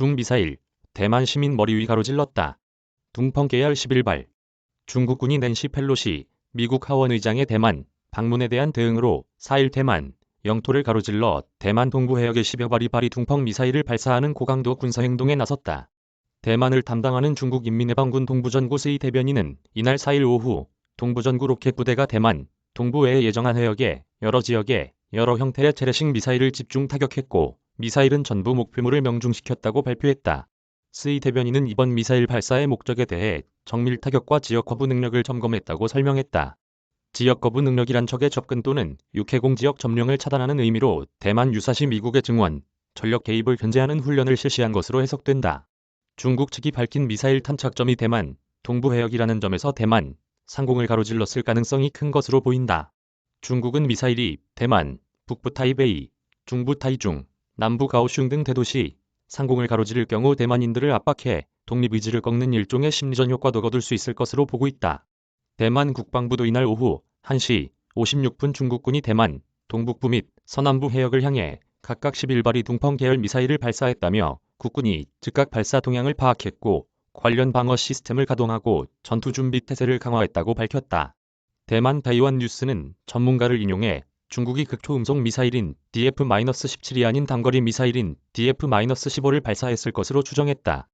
중미사일, 대만 시민 머리 위 가로질렀다. 둥펑 계열 11발. 중국군이 낸시 펠로시, 미국 하원 의장의 대만 방문에 대한 대응으로 4일 대만 영토를 가로질러 대만 동부 해역에 10여 발이 둥펑 미사일을 발사하는 고강도 군사행동에 나섰다. 대만을 담당하는 중국 인민해방군 동부전구 스이 대변인은 이날 4일 오후 동부전구 로켓 부대가 대만 동부에 예정한 해역의 여러 지역에 여러 형태의 재래식 미사일을 집중 타격했고 미사일은 전부 목표물을 명중시켰다고 발표했다. 스이 대변인은 이번 미사일 발사의 목적에 대해 정밀 타격과 지역 거부 능력을 점검했다고 설명했다. 지역 거부 능력이란 적의 접근 또는 육해공 지역 점령을 차단하는 의미로 대만 유사시 미국의 증원, 전력 개입을 견제하는 훈련을 실시한 것으로 해석된다. 중국 측이 밝힌 미사일 탄착점이 대만 동부 해역이라는 점에서 대만 상공을 가로질렀을 가능성이 큰 것으로 보인다. 중국은 미사일이 대만, 북부 타이베이, 중부 타이중, 남부 가오슝 등 대도시 상공을 가로지를 경우 대만인들을 압박해 독립의지를 꺾는 일종의 심리전 효과도 거둘 수 있을 것으로 보고 있다. 대만 국방부도 이날 오후 1시 56분 중국군이 대만 동북부 및 서남부 해역을 향해 각각 11발이 둥펑 계열 미사일을 발사했다며 국군이 즉각 발사 동향을 파악했고 관련 방어 시스템을 가동하고 전투 준비 태세를 강화했다고 밝혔다. 대만 다이완 뉴스는 전문가를 인용해 중국이 극초음속 미사일인 DF-17이 아닌 단거리 미사일인 DF-15를 발사했을 것으로 추정했다.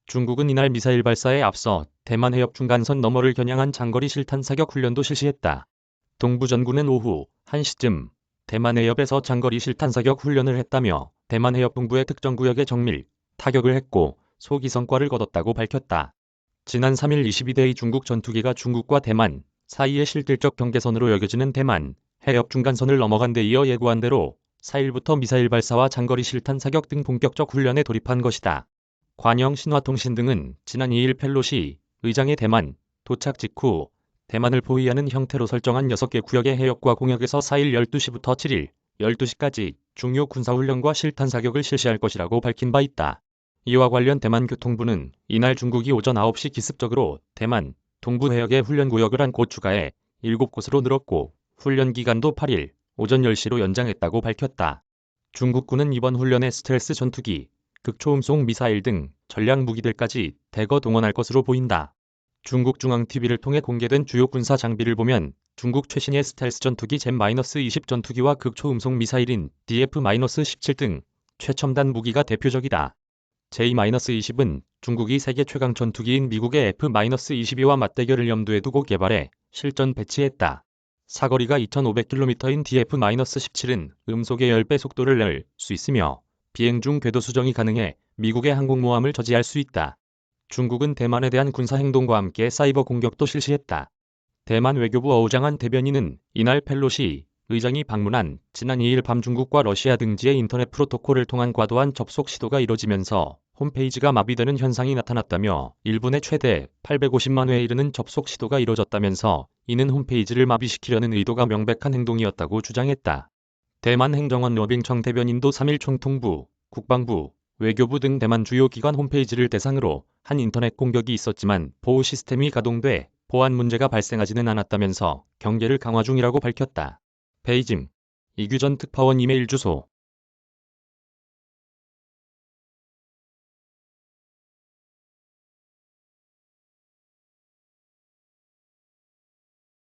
중국은 이날 미사일 발사에 앞서 대만 해협 중간선 너머를 겨냥한 장거리 실탄 사격 훈련도 실시했다. 동부전구는 오후 1시쯤 대만 해협에서 장거리 실탄 사격 훈련을 했다며 대만 해협 동부의 특정 구역에 정밀 타격을 했고 소기 성과를 거뒀다고 밝혔다. 지난 3일 22대의 중국 전투기가 중국과 대만 사이의 실질적 경계선으로 여겨지는 대만 해협 중간선을 넘어간 데 이어 예고한 대로 4일부터 미사일 발사와 장거리 실탄 사격 등 본격적 훈련에 돌입한 것이다. 관영 신화통신 등은 지난 2일 펠로시 의장의 대만 도착 직후 대만을 포위하는 형태로 설정한 6개 구역의 해역과 공역에서 4일 12시부터 7일 12시까지 중요 군사훈련과 실탄 사격을 실시할 것이라고 밝힌 바 있다. 이와 관련 대만 교통부는 이날 중국이 오전 9시 기습적으로 대만 동부 해역의 훈련구역을 한 곳 추가해 7곳으로 늘었고 훈련 기간도 8일 오전 10시로 연장했다고 밝혔다. 중국군은 이번 훈련에 스텔스 전투기, 극초음속 미사일 등 전략 무기들까지 대거 동원할 것으로 보인다. 중국 중앙TV를 통해 공개된 주요 군사 장비를 보면 중국 최신의 스텔스 전투기 젠-20 전투기와 극초음속 미사일인 DF-17 등 최첨단 무기가 대표적이다. J-20은 중국이 세계 최강 전투기인 미국의 F-22와 맞대결을 염두에 두고 개발해 실전 배치했다. 사거리가 2,500km인 DF-17은 음속의 10배 속도를 낼 수 있으며 비행 중 궤도 수정이 가능해 미국의 항공모함을 저지할 수 있다. 중국은 대만에 대한 군사행동과 함께 사이버 공격도 실시했다. 대만 외교부 어우장한 대변인은 이날 펠로시 의장이 방문한 지난 2일 밤 중국과 러시아 등지의 인터넷 프로토콜을 통한 과도한 접속 시도가 이뤄지면서 홈페이지가 마비되는 현상이 나타났다며 일본의 최대 850만 회에 이르는 접속 시도가 이뤄졌다면서 이는 홈페이지를 마비시키려는 의도가 명백한 행동이었다고 주장했다. 대만 행정원 러빙청 대변인도 3일 총통부, 국방부, 외교부 등 대만 주요 기관 홈페이지를 대상으로 한 인터넷 공격이 있었지만 보호 시스템이 가동돼 보안 문제가 발생하지는 않았다면서 경계를 강화 중이라고 밝혔다. 베이징 이규전 특파원 이메일 주소